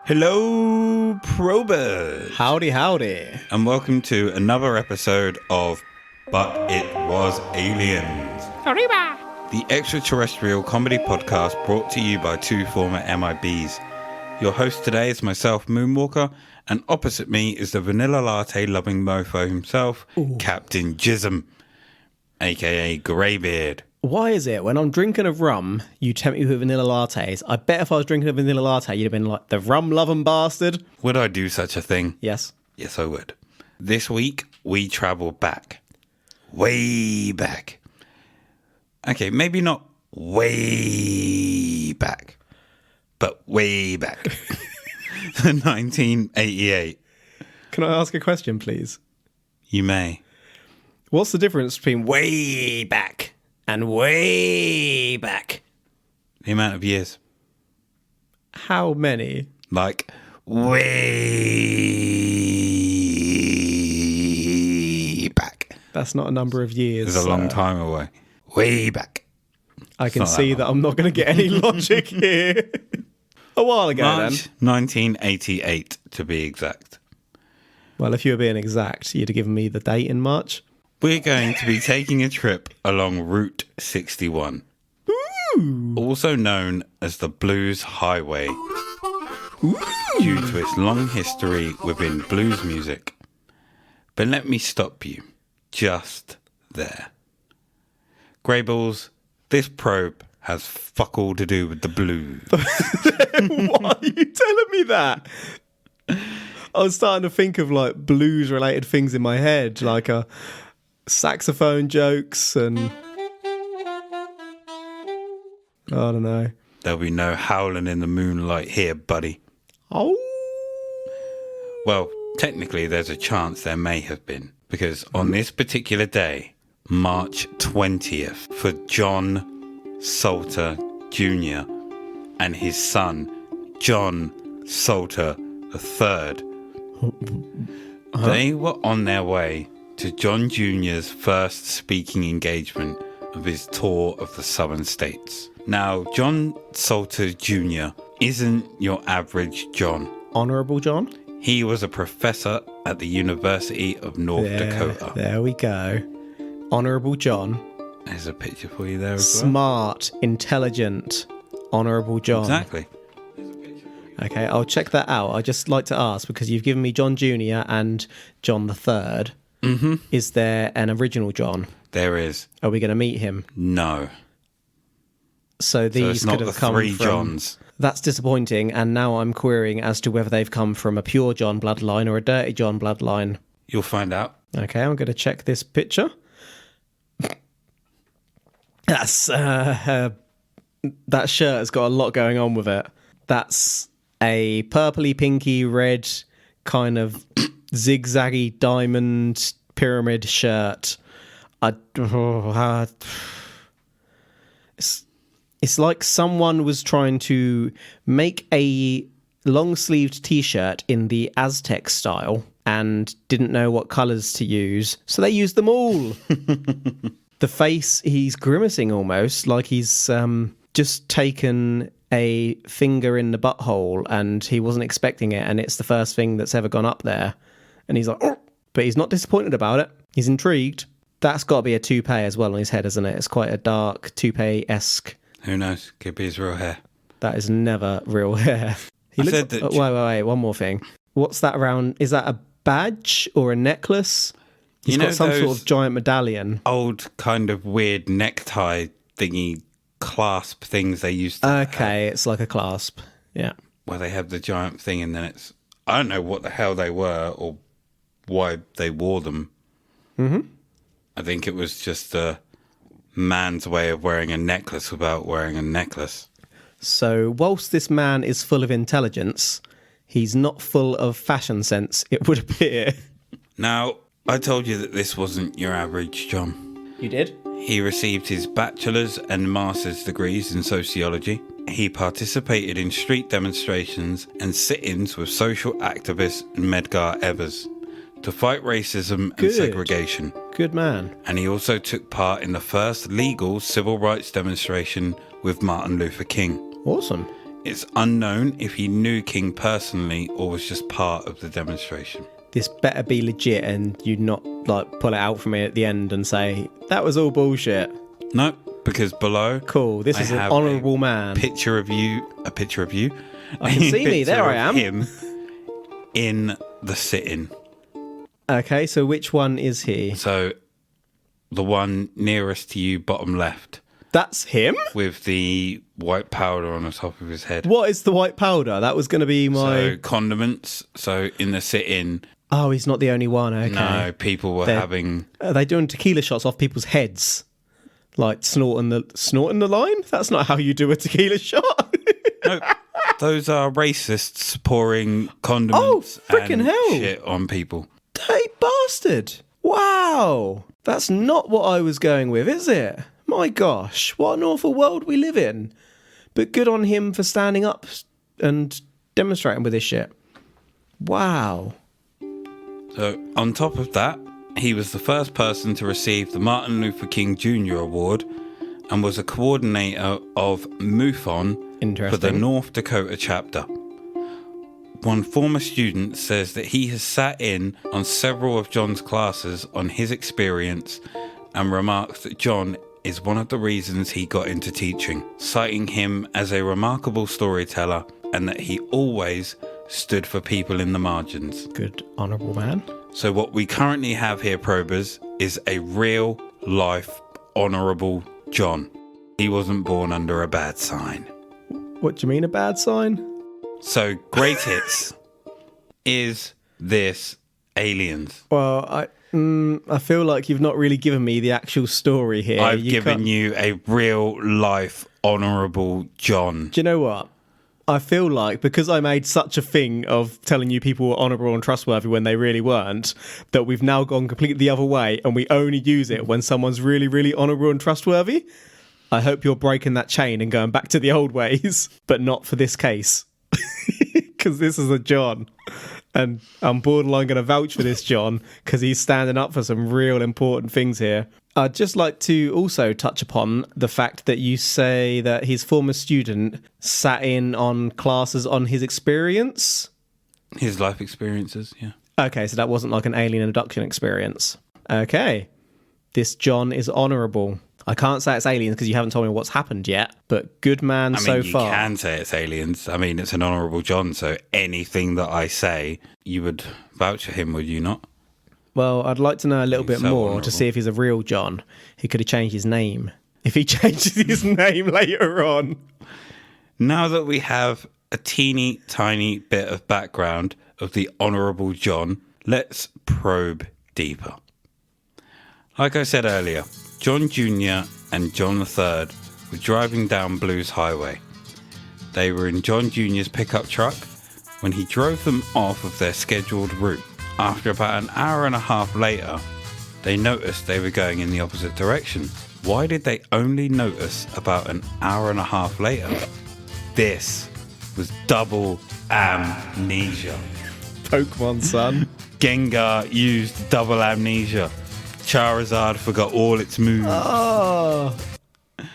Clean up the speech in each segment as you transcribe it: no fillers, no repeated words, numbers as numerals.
Hello, probers. Howdy, howdy. And welcome to another episode of But It Was Aliens. Arriba. The extraterrestrial comedy podcast brought to you by two former MIBs. Your host today is myself, Moonwalker, and opposite me is the vanilla latte loving mofo himself, Captain Jism, aka Greybeard. Why is it when I'm drinking a rum, you tempt me with vanilla lattes? I bet if I was drinking a vanilla latte, you'd have been like, the rum-loving bastard. Would I do such a thing? Yes. Yes, I would. This week, we travel back. Way back. Okay, maybe not way back, but way back. 1988. Can I ask a question, please? You may. What's the difference between way back and way back? The amount of years. How many? Like, way back. That's not a number of years. It's a long time away. Way back. I can see that I'm not going to get any logic here. A while ago, March then. 1988, to be exact. Well, if you were being exact, you'd have given me the date in March. We're going to be taking a trip along Route 61, also known as the Blues Highway, due to its long history within blues music. But let me stop you just there. Greyballs, this probe has fuck all to do with the blues. Why are you telling me that? I was starting to think of like blues related things in my head, like saxophone jokes and I don't know. There'll be no howling in the moonlight here, buddy. Oh. Well, technically there's a chance there may have been, because on this particular day, March 20th, for John Salter Jr. and his son, John Salter III, they were on their way to John Jr.'s first speaking engagement of his tour of the southern states. Now, John Salter Jr. isn't your average John. Honourable John? He was a professor at the University of North Dakota. There we go. Honourable John. There's a picture for you there as Smart, intelligent, Honourable John. Exactly. Okay, I'll check that out. I'd just like to ask, because you've given me John Jr. and John the Third. Mm-hmm. Is there an original John? There is. Are we going to meet him? No. So these it's not could have the come three from... Johns. That's disappointing, and now I'm querying as to whether they've come from a pure John bloodline or a dirty John bloodline. You'll find out. Okay, I'm going to check this picture. That's that shirt has got a lot going on with it. That's a purpley, pinky, red kind of zigzaggy diamond pyramid shirt. It's like someone was trying to make a long-sleeved t-shirt in the Aztec style and didn't know what colours to use, so they used them all. The face, he's grimacing almost, like he's just taken a finger in the butthole and he wasn't expecting it, and it's the first thing that's ever gone up there. And he's like, oh! But he's not disappointed about it. He's intrigued. That's got to be a toupee as well on his head, isn't it? It's quite a dark toupee-esque. Who knows? Could be his real hair. That is never real hair. Wait, one more thing. What's that around? Is that a badge or a necklace? He's got some sort of giant medallion. Old kind of weird necktie thingy clasp things they used to have. It's like a clasp. Yeah. Where they have the giant thing and then it's... I don't know what the hell they were or why they wore them. Mm-hmm. I think it was just a man's way of wearing a necklace without wearing a necklace. So whilst this man is full of intelligence, he's not full of fashion sense, it would appear. Now, I told you that this wasn't your average John. You did? He received his bachelor's and master's degrees in sociology. He participated in street demonstrations and sit-ins with social activist Medgar Evers to fight racism and segregation. Good man. And he also took part in the first legal civil rights demonstration with Martin Luther King. Awesome. It's unknown if he knew King personally or was just part of the demonstration. This better be legit and you not like pull it out from me at the end and say, that was all bullshit. No, because below... Cool, this is an honourable man. A picture of you. I can see me, there I am. Him in the sit-in. Okay, so which one is he? So, the one nearest to you, bottom left. That's him? With the white powder on the top of his head. What is the white powder? That was going to be my... So, condiments. So, in the sit-in... Oh, he's not the only one, okay. No, people were having... Are they doing tequila shots off people's heads? Like snorting the line? That's not how you do a tequila shot. No, those are racists pouring condiments and shit on people. Hey, bastard. Wow. That's not what I was going with, is it? My gosh, what an awful world we live in. But good on him for standing up and demonstrating with this shit. Wow. So, on top of that, he was the first person to receive the Martin Luther King Jr. Award and was a coordinator of MUFON for the North Dakota chapter. One former student says that he has sat in on several of John's classes on his experience and remarks that John is one of the reasons he got into teaching, citing him as a remarkable storyteller and that he always stood for people in the margins. Good, honourable man. So what we currently have here, probers, is a real life Honourable John. He wasn't born under a bad sign. What do you mean a bad sign? So great hits. Is this aliens? Well, I feel like you've not really given me the actual story here. I've given you a real life Honourable John. Do you know what? I feel like because I made such a thing of telling you people were honourable and trustworthy when they really weren't, that we've now gone completely the other way and we only use it when someone's really, really honourable and trustworthy. I hope you're breaking that chain and going back to the old ways, but not for this case. Because this is a John. And I'm borderline going to vouch for this John because he's standing up for some real important things here. I'd just like to also touch upon the fact that you say that his former student sat in on classes on his experience. His life experiences, yeah. Okay, so that wasn't like an alien abduction experience. Okay. This John is honourable. I can't say it's aliens because you haven't told me what's happened yet, but good man so far. You can say it's aliens. I mean, it's an Honourable John, so anything that I say, you would vouch for him, would you not? Well, I'd like to know a little bit more honourable to see if he's a real John. He could have changed his name. If he changes his name later on. Now that we have a teeny tiny bit of background of the Honourable John, let's probe deeper. Like I said earlier, John Jr. and John III were driving down Blues Highway. They were in John Jr.'s pickup truck when he drove them off of their scheduled route. After about an hour and a half later, they noticed they were going in the opposite direction. Why did they only notice about an hour and a half later? This was double amnesia. Pokemon, son. Gengar used double amnesia. Charizard forgot all its moves. Oh.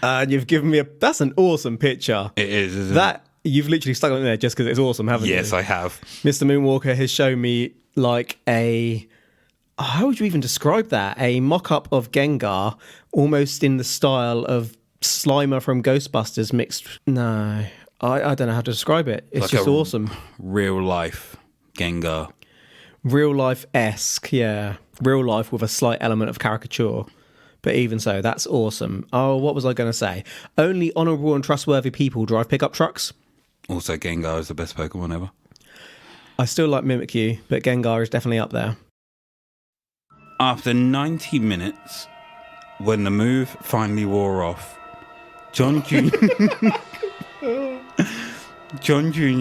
And you've given me that's an awesome picture. It is, isn't it? You've literally stuck it in there just because it's awesome, haven't you? Yes, I have. Mr. Moonwalker has shown me like how would you even describe that? A mock-up of Gengar, almost in the style of Slimer from Ghostbusters mixed... No, I don't know how to describe it. It's like just awesome. Real life Gengar. Real life-esque, yeah. Real life with a slight element of caricature. But even so, that's awesome. Oh, what was I going to say? Only honourable and trustworthy people drive pickup trucks. Also, Gengar is the best Pokemon ever. I still like Mimikyu, but Gengar is definitely up there. After 90 minutes, when the move finally wore off, John Jr.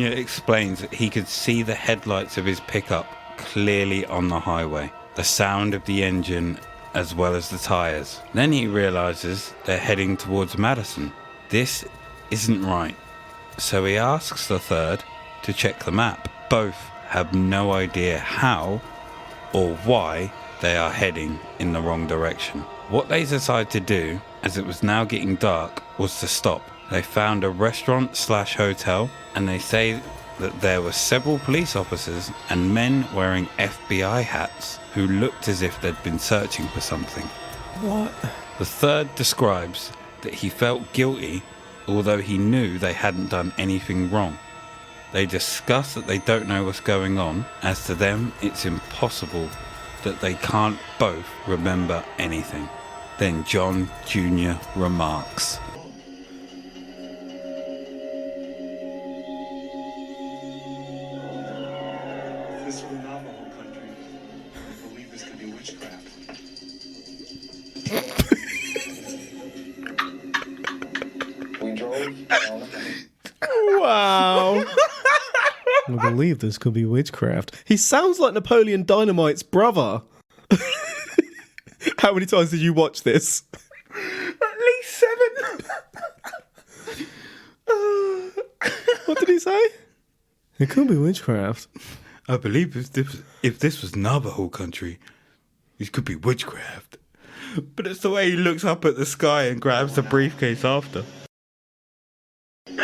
explains that he could see the headlights of his pickup clearly on the highway, the sound of the engine as well as the tyres. Then he realises they're heading towards Madison. This isn't right, so he asks the third to check the map. Both have no idea how or why they are heading in the wrong direction. What they decide to do, as it was now getting dark, was to stop. They found a restaurant/hotel, and they say that there were several police officers and men wearing FBI hats who looked as if they'd been searching for something. What? The third describes that he felt guilty, although he knew they hadn't done anything wrong. They discuss that they don't know what's going on, as to them it's impossible that they can't both remember anything. Then John Jr. remarks, If this were Navajo country, I believe this could be witchcraft. We drove down. Wow. I believe this could be witchcraft. He sounds like Napoleon Dynamite's brother. How many times did you watch this? "At least 7. What did he say? It could be witchcraft. I believe if this was Navajo country, it could be witchcraft." But it's the way he looks up at the sky and grabs the briefcase after. If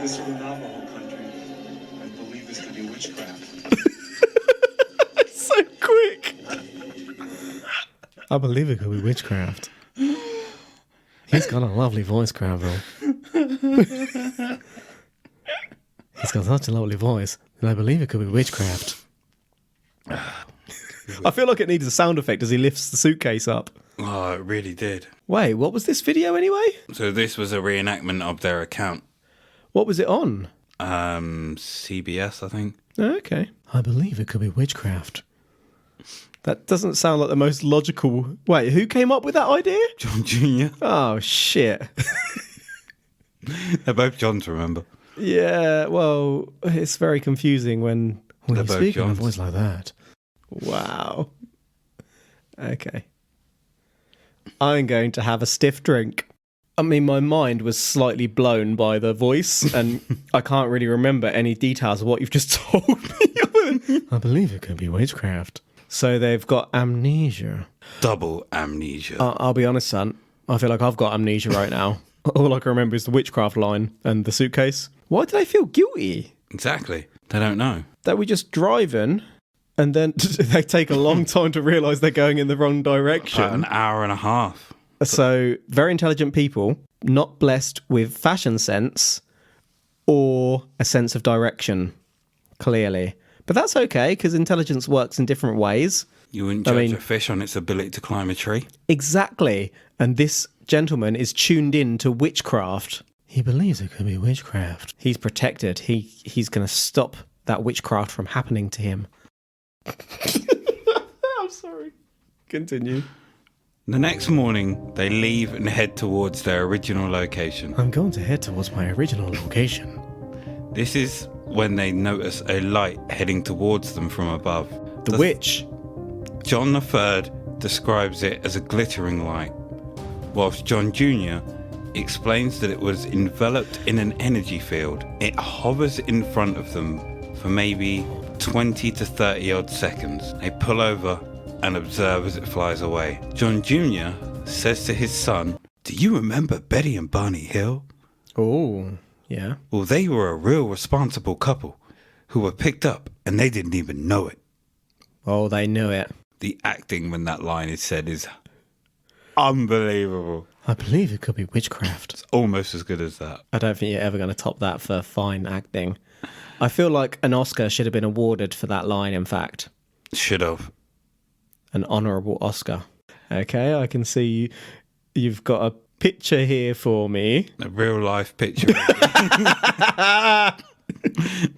this were Navajo country, I believe this could be witchcraft. So quick. I believe it could be witchcraft. He's got a lovely voice, Crabwell. He's got such a lovely voice, and I believe it could be witchcraft. I feel like it needs a sound effect as he lifts the suitcase up. Oh, it really did. Wait, what was this video anyway? So this was a reenactment of their account. What was it on? CBS, I think. Okay. I believe it could be witchcraft. That doesn't sound like the most logical... Wait, who came up with that idea? John Jr. Oh, shit. They're both Johns, remember? Yeah, well, it's very confusing when They're you both speak in a Johns. voice like that. Wow. Okay. I'm going to have a stiff drink. I mean, my mind was slightly blown by the voice, and I can't really remember any details of what you've just told me. I believe it could be witchcraft. So they've got amnesia. Double amnesia. I'll be honest, son. I feel like I've got amnesia right now. All I can remember is the witchcraft line and the suitcase. Why do they feel guilty? Exactly. They don't know. That we just driving and then they take a long time to realise they're going in the wrong direction. About an hour and a half. So, very intelligent people, not blessed with fashion sense or a sense of direction, clearly. But that's okay, because intelligence works in different ways. You wouldn't judge a fish on its ability to climb a tree. Exactly. And this gentleman is tuned in to witchcraft. He believes it could be witchcraft. He's protected. He's going to stop that witchcraft from happening to him. I'm sorry. Continue. The next morning, they leave and head towards their original location. I'm going to head towards my original location. This is when they notice a light heading towards them from above. The witch. John III describes it as a glittering light, whilst John Jr. explains that it was enveloped in an energy field. It hovers in front of them for maybe 20 to 30 odd seconds. They pull over and observe as it flies away. John Jr. says to his son, "Do you remember Betty and Barney Hill? Oh, yeah. Well, they were a real responsible couple who were picked up and they didn't even know it." Oh, they knew it. The acting when that line is said is unbelievable. I believe it could be witchcraft. It's almost as good as that. I don't think you're ever going to top that for fine acting. I feel like an Oscar should have been awarded for that line, in fact. Should have. An honourable Oscar. Okay, I can see you've got a picture here for me. A real life picture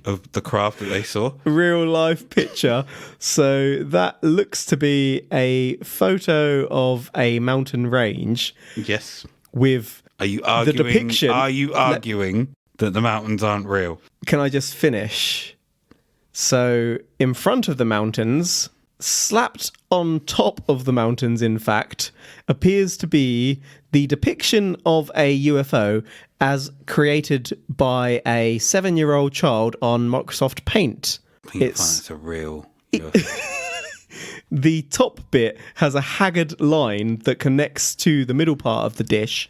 of the craft that they saw. Real life picture. So that looks to be a photo of a mountain range. Yes. With Are you arguing? the depiction. Are you arguing that the mountains aren't real? Can I just finish? So in front of the mountains, slapped on top of the mountains, in fact, appears to be the depiction of a UFO as created by a 7-year-old child on Microsoft Paint. I think it's a real the top bit has a haggard line that connects to the middle part of the dish.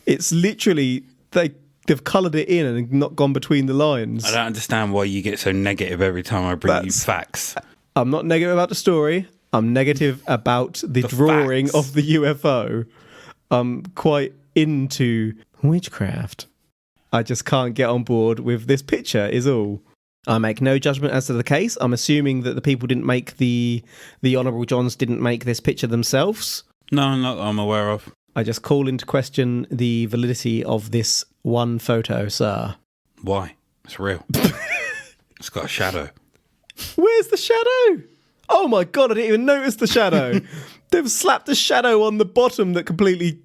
It's literally, they've coloured it in and not gone between the lines. I don't understand why you get so negative every time I bring you facts. I'm not negative about the story. I'm negative about the drawing facts. of the UFO. I'm quite into witchcraft. I just can't get on board with this picture is all. I make no judgment as to the case. I'm assuming that the people didn't make the Honourable Johns didn't make this picture themselves. No, not that I'm aware of. I just call into question the validity of this one photo, sir. Why? It's real. It's got a shadow. Where's the shadow? Oh my god, I didn't even notice the shadow. They've slapped a shadow on the bottom that completely...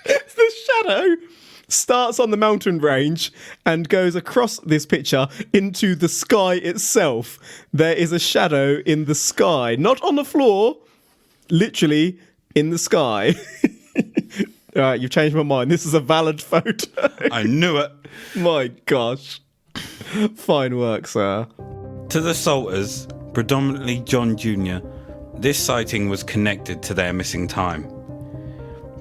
The shadow starts on the mountain range and goes across this picture into the sky itself. There is a shadow in the sky, not on the floor, literally in the sky. All right, you've changed my mind. This is a valid photo. I knew it. My gosh. Fine work, sir. To the Salters, predominantly John Jr., this sighting was connected to their missing time.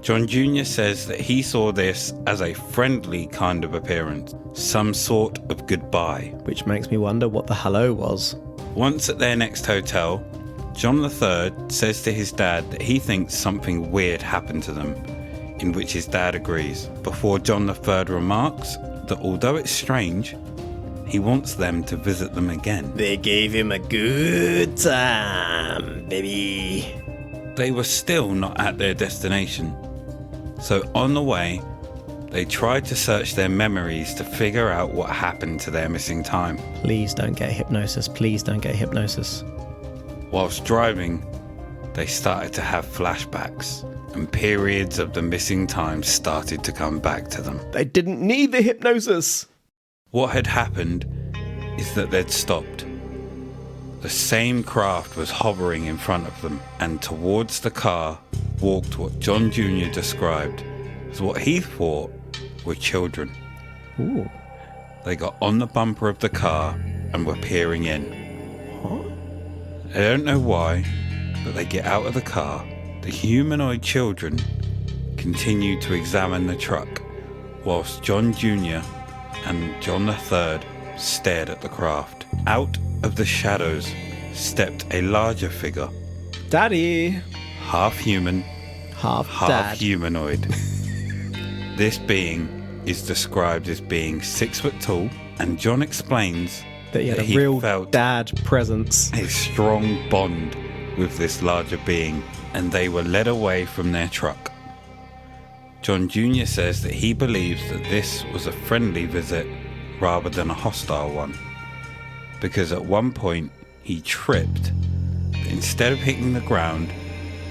John Jr. says that he saw this as a friendly kind of appearance, some sort of goodbye. Which makes me wonder what the hello was. Once at their next hotel, John III says to his dad that he thinks something weird happened to them, in which his dad agrees, before John III remarks that although it's strange, he wants them to visit them again. They gave him a good time, baby. They were still not at their destination. So on the way, they tried to search their memories to figure out what happened to their missing time. Please don't get hypnosis. Please don't get hypnosis. Whilst driving, they started to have flashbacks, and periods of the missing time started to come back to them. They didn't need the hypnosis. What had happened is that they'd stopped. The same craft was hovering in front of them, and towards the car walked what John Jr. described as what he thought were children. Ooh. They got on the bumper of the car and were peering in. What? They don't know why, but they get out of the car. The humanoid children continue to examine the truck, whilst John Jr. and John III stared at the craft. Out of the shadows stepped a larger figure, Daddy. half human, Half half dad. humanoid. This being is described as being 6 foot tall, and John explains That he had that a real felt dad presence. a strong bond with this larger being, and they were led away from their truck. John Jr. says that he believes that this was a friendly visit rather than a hostile one, because at one point he tripped, but instead of hitting the ground,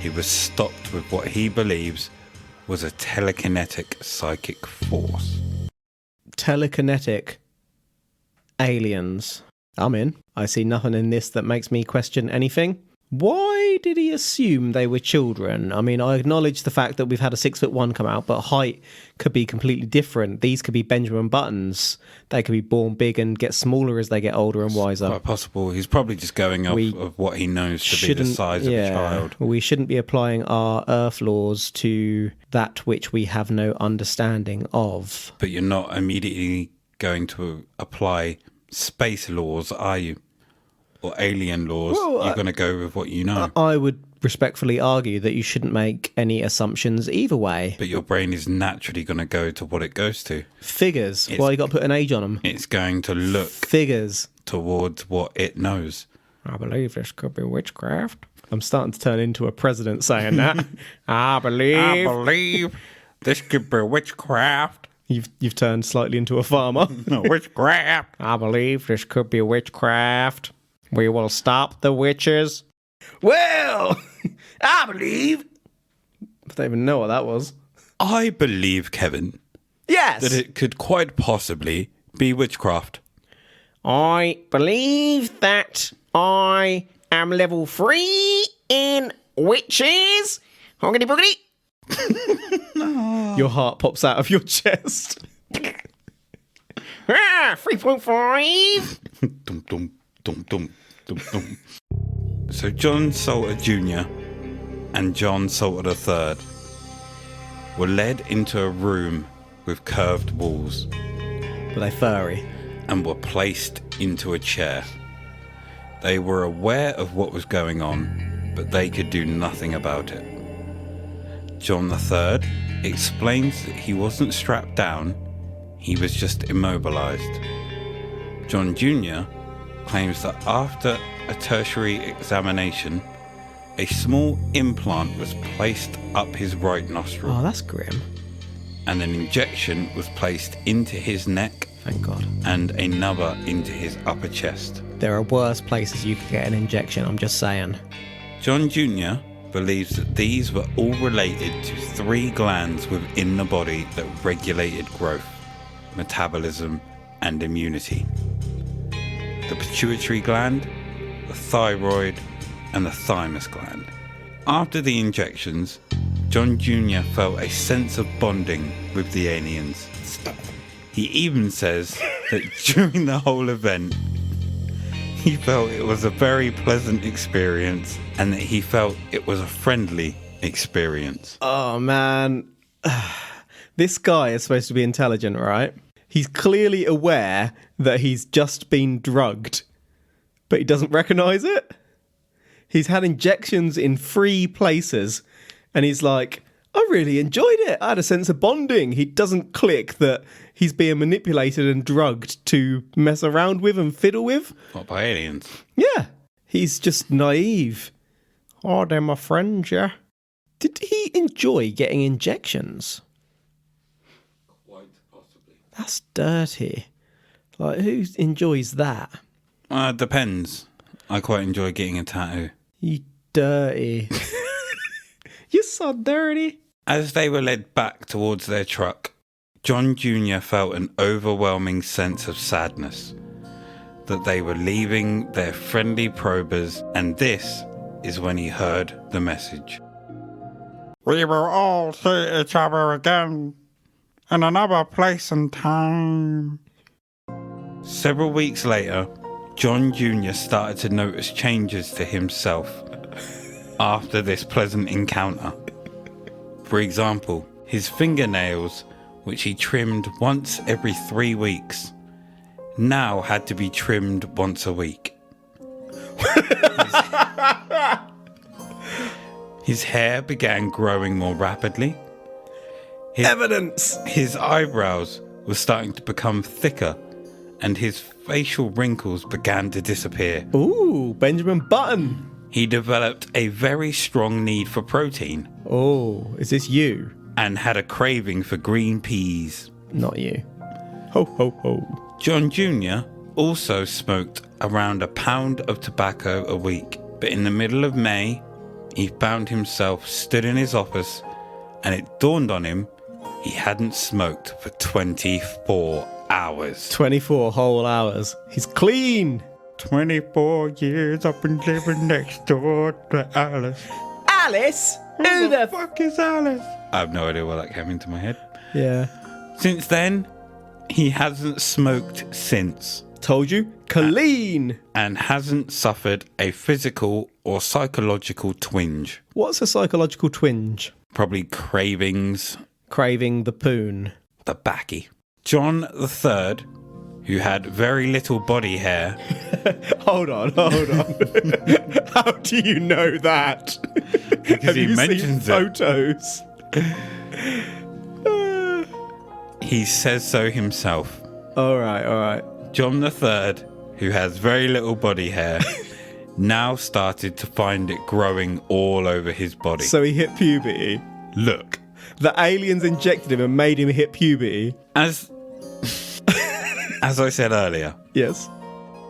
he was stopped with what he believes was a telekinetic psychic force. Telekinetic aliens. I'm in. I see nothing in this that makes me question anything. Why did he assume they were children? I mean, I acknowledge the fact that we've had a 6'1" come out, but height could be completely different. These could be Benjamin Buttons. They could be born big and get smaller as they get older and wiser. Quite possible. He's probably just going off of what he knows to be the size of a child. We shouldn't be applying our Earth laws to that which we have no understanding of. But you're not immediately going to apply space laws, are you? Or alien laws? Well, you're going to go with what you know. I would respectfully argue that you shouldn't make any assumptions either way. But your brain is naturally going to go to what it goes to. Figures. Why you got to put an age on them? It's going to look Figures. towards what it knows. I believe this could be witchcraft. I'm starting to turn into a president saying that. I believe this could be witchcraft. You've turned slightly into a farmer. Witchcraft. I believe this could be witchcraft. We will stop the witches. Well, I believe. I don't even know what that was. I believe, Kevin, Yes. that it could quite possibly be witchcraft. I believe that I am level 3 in witches. Hoggity boogity. Your heart pops out of your chest. 3.5. Dum, dum, dum, dum. So John Salter Jr. and John Salter III were led into a room with curved walls Were they furry? and were placed into a chair. They were aware of what was going on, but they could do nothing about it. John III explains that he wasn't strapped down, he was just immobilized. John Jr. claims that after a tertiary examination, a small implant was placed up his right nostril Oh, that's grim. and an injection was placed into his neck Thank God. and another into his upper chest. There are worse places you could get an injection, I'm just saying. John Jr. believes that these were all related to 3 glands within the body that regulated growth, metabolism, and immunity. The pituitary gland, the thyroid, and the thymus gland. After the injections, John Jr. felt a sense of bonding with the aliens. He even says that during the whole event, he felt it was a very pleasant experience and that he felt it was a friendly experience. Oh, man. This guy is supposed to be intelligent, right? He's clearly aware that he's just been drugged, but he doesn't recognise it. He's had injections in 3 places, and he's like, I really enjoyed it. I had a sense of bonding. He doesn't click that he's being manipulated and drugged to mess around with and fiddle with. Not by aliens. Yeah, he's just naive. Oh, they're my friends, yeah. Did he enjoy getting injections? Quite possibly. That's dirty. Like, who enjoys that? Depends. I quite enjoy getting a tattoo. You dirty. You're so dirty. As they were led back towards their truck, John Jr. felt an overwhelming sense of sadness that they were leaving their friendly probers, and this is when he heard the message. We will all see each other again in another place and time. Several weeks later, John Jr. started to notice changes to himself after this pleasant encounter. For example, his fingernails, which he trimmed once every 3 weeks, now had to be trimmed once a week. His hair began growing more rapidly. Evidence! His eyebrows were starting to become thicker, and his facial wrinkles began to disappear. Ooh, Benjamin Button. He developed a very strong need for protein Oh, is this you? and had a craving for green peas. Not you. Ho, ho, ho. John Jr. also smoked around a pound of tobacco a week, but in the middle of May, he found himself stood in his office, and it dawned on him he hadn't smoked for 24 hours. 24 whole hours. He's clean. 24 years I've been living next door to Alice. Alice? Who the fuck is Alice? I have no idea why that came into my head. Yeah. Since then, he hasn't smoked since Told you. Clean. and hasn't suffered a physical or psychological twinge. What's a psychological twinge? Probably cravings, Craving the poon. the backy. John III, who had very little body hair, Hold on. How do you know that? because Have he you seen mentions it. photos? He says so himself. All right. John III, who has very little body hair, now started to find it growing all over his body. So he hit puberty. Look, The aliens injected him and made him hit puberty. as I said earlier, Yes.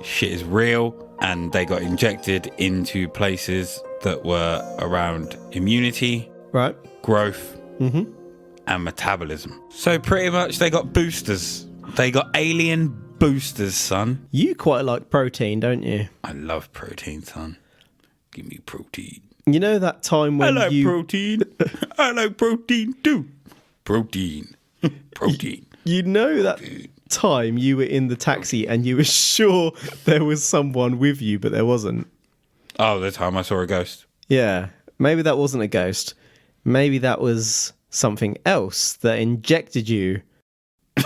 shit is real, and they got injected into places that were around immunity, Right. growth, and metabolism. So pretty much they got boosters. They got alien boosters, son. You quite like protein, don't you? I love protein, son. Give me protein. You know that time when I like you... protein. I like protein too. Protein. Protein. You know that time you were in the taxi and you were sure there was someone with you, but there wasn't? Oh, the time I saw a ghost. Yeah, maybe that wasn't a ghost. Maybe that was something else that injected you.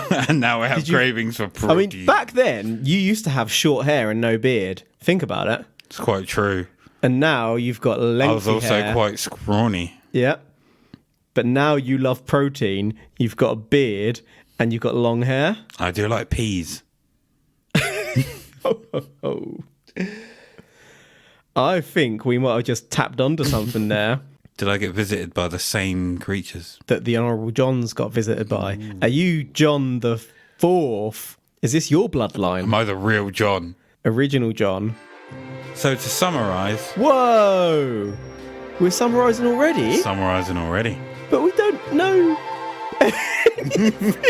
And now I have cravings for protein. I mean, back then, you used to have short hair and no beard. Think about it. It's quite true. And now you've got lengthy hair. I was also quite scrawny. Yeah. But now you love protein, you've got a beard, and you've got long hair. I do like peas. Oh. I think we might have just tapped onto something there. Did I get visited by the same creatures? That the Honourable John's got visited by. Are you John the Fourth? Is this your bloodline? Am I the real John? Original John. So to summarise... Whoa! We're summarising already? Summarising already. But we don't know anything.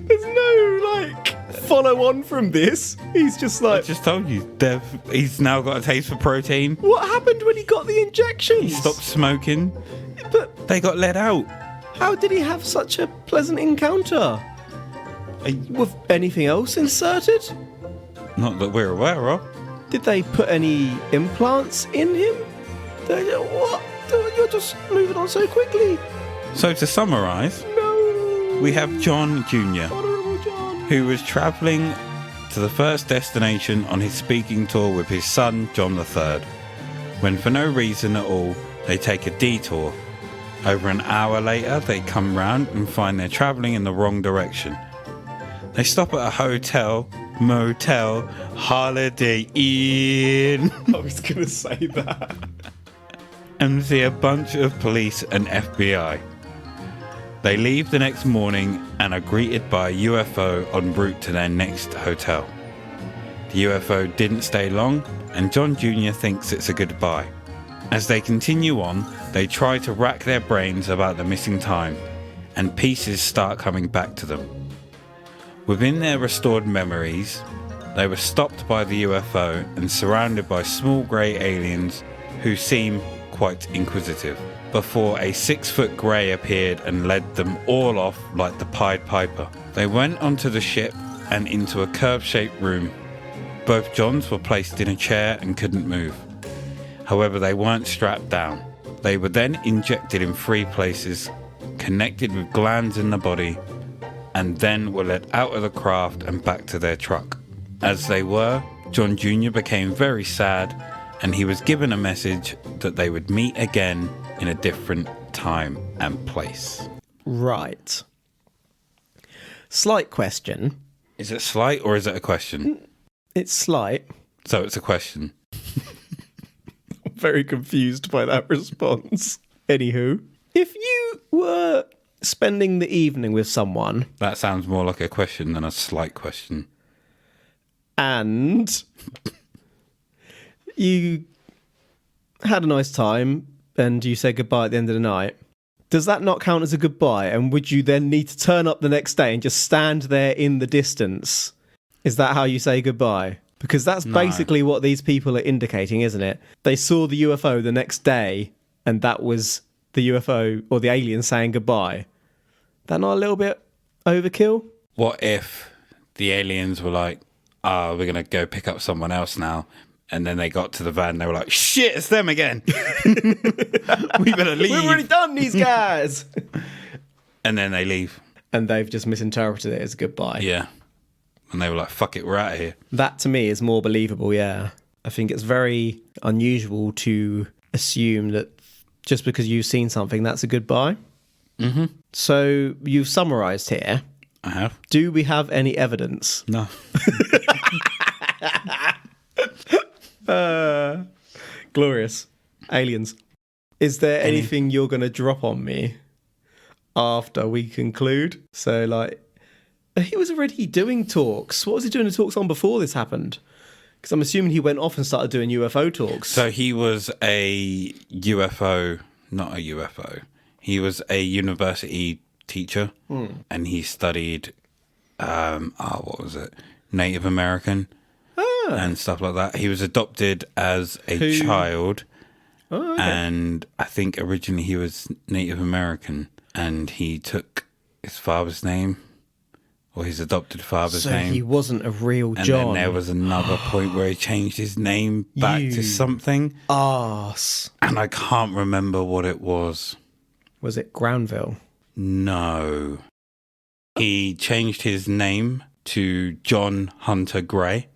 There's no, like, follow on from this. He's just I like... just told you, Dev, he's now got a taste for protein. What happened when he got the injections? He stopped smoking. But They got let out. how did he have such a pleasant encounter? With anything else inserted? Not that we're aware of. Did they put any implants in him? What? You're just moving on so quickly. So to summarise, No. we have John Jr., Honourable John. who was travelling to the first destination on his speaking tour with his son, John III, when for no reason at all, they take a detour. Over an hour later, they come round and find they're travelling in the wrong direction. They stop at a hotel, motel, Holiday Inn, I was going to say that. and see a bunch of police and FBI. They leave the next morning and are greeted by a UFO en route to their next hotel. The UFO didn't stay long, and John Jr. thinks it's a goodbye. As they continue on, they try to rack their brains about the missing time, and pieces start coming back to them. Within their restored memories, they were stopped by the UFO and surrounded by small grey aliens who seem quite inquisitive, before a 6-foot grey appeared and led them all off like the Pied Piper. They went onto the ship and into a curve-shaped room. Both Johns were placed in a chair and couldn't move. However, they weren't strapped down. They were then injected in 3 places, connected with glands in the body, and then were let out of the craft and back to their truck. As they were, John Jr. became very sad, and he was given a message that they would meet again in a different time and place. Right. Slight question. Is it slight or is it a question? It's slight. So it's a question. Very confused by that response. Anywho, if you were spending the evening with someone That sounds more like a question than a slight question. and you had a nice time and you said goodbye at the end of the night, does that not count as a goodbye? And would you then need to turn up the next day and just stand there in the distance? Is that how you say goodbye? Because that's basically what these people are indicating, isn't it? They saw the UFO the next day and that was the UFO or the alien saying goodbye. That not a little bit overkill? What if the aliens were like, we're going to go pick up someone else now. And then they got to the van and they were like, shit, it's them again. We better leave. We've already done these guys. And then they leave. And they've just misinterpreted it as goodbye. Yeah. And they were like, fuck it, we're out of here. That to me is more believable, yeah. I think it's very unusual to assume that just because you've seen something, that's a goodbye. Mm-hmm. So you've summarised here. I have. Do we have any evidence? No. Glorious. Aliens. Is there anything you're going to drop on me after we conclude? So, like, he was already doing talks. What was he doing the talks on before this happened? Because I'm assuming he went off and started doing UFO talks. So he was a UFO, not a UFO. He was a university teacher and he studied, what was it? Native American and stuff like that. He was adopted as a child. Oh, okay. And I think originally he was Native American and he took his father's name or his adopted father's So name. he wasn't a real And John. then there was another point where he changed his name back You to something. Arse. And I can't remember what it was. Was it Granville? No. He changed his name to John Hunter Gray.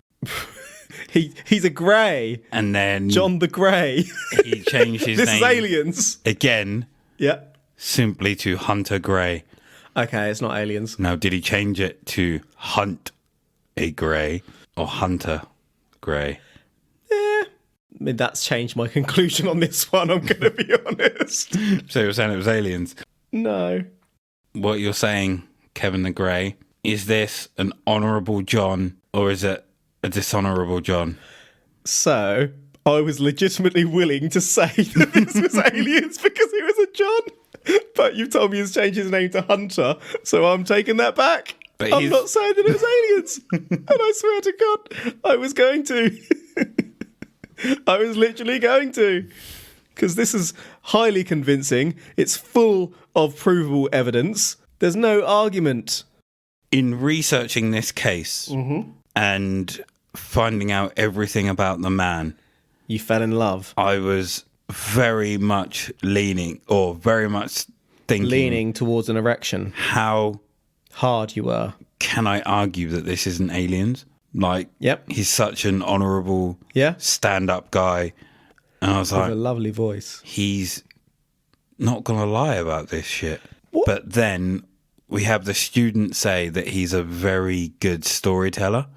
He's a grey. And then John the Grey. he changed his This name is Aliens. again, Yeah. simply to Hunter Gray. Okay, it's not Aliens. Now, did he change it to Hunt a Gray or Hunter Gray? I mean, that's changed my conclusion on this one, I'm going to be honest. So you're saying it was aliens. No. What you're saying, Kevin the Grey, is this an Honourable John or is it a dishonourable John? So, I was legitimately willing to say that this was Aliens because he was a John. But you've told me he's changed his name to Hunter, so I'm taking that back. But I'm he's- not saying that it was Aliens. And I swear to God, I was going to. I was literally going to. Because this is highly convincing. It's full of provable evidence. There's no argument. In researching this case and finding out everything about the man, You fell in love. I was very much thinking, Leaning towards an erection. how Hard you were. can I argue that this isn't aliens? Like, Yep. he's such an honourable, Yeah. stand-up guy. And I was With like, a lovely voice. he's not going to lie about this shit. What? But then we have the student say that he's a very good storyteller.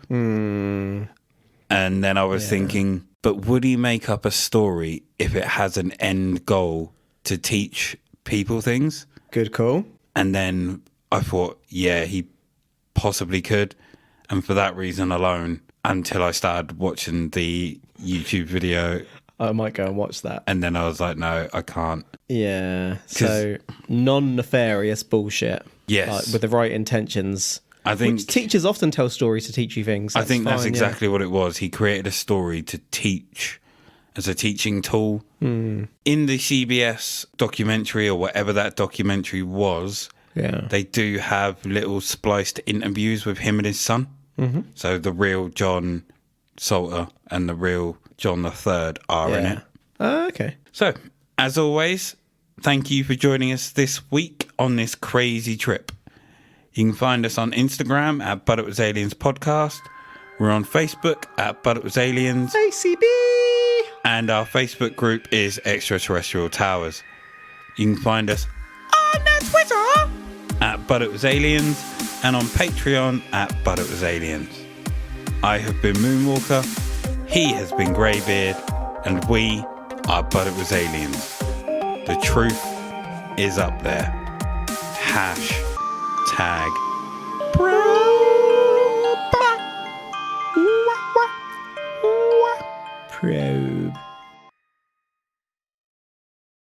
And then I was thinking, but would he make up a story if it has an end goal to teach people things? Good call. And then I thought, yeah, he possibly could. And for that reason alone, until I started watching the YouTube video, I might go and watch that. and then I was like, no, I can't. Yeah. So non-nefarious bullshit. Yes. Like, with the right intentions. I think Which teachers often tell stories to teach you things. I think that's fine, yeah. exactly what it was. He created a story to teach as a teaching tool. In the CBS documentary or whatever that documentary was, Yeah. they do have little spliced interviews with him and his son. So the real John Salter and the real John III are in it. Okay. So, as always, thank you for joining us this week on this crazy trip. You can find us on Instagram at But It Was Aliens Podcast. We're on Facebook at But It Was Aliens. ACB. And our Facebook group is Extraterrestrial Towers. You can find us On Twitter. at But It Was Aliens and on Patreon at But It Was Aliens. I have been Moonwalker, he has been Greybeard, and we are But It Was Aliens. The truth is up there. Hashtag Probe.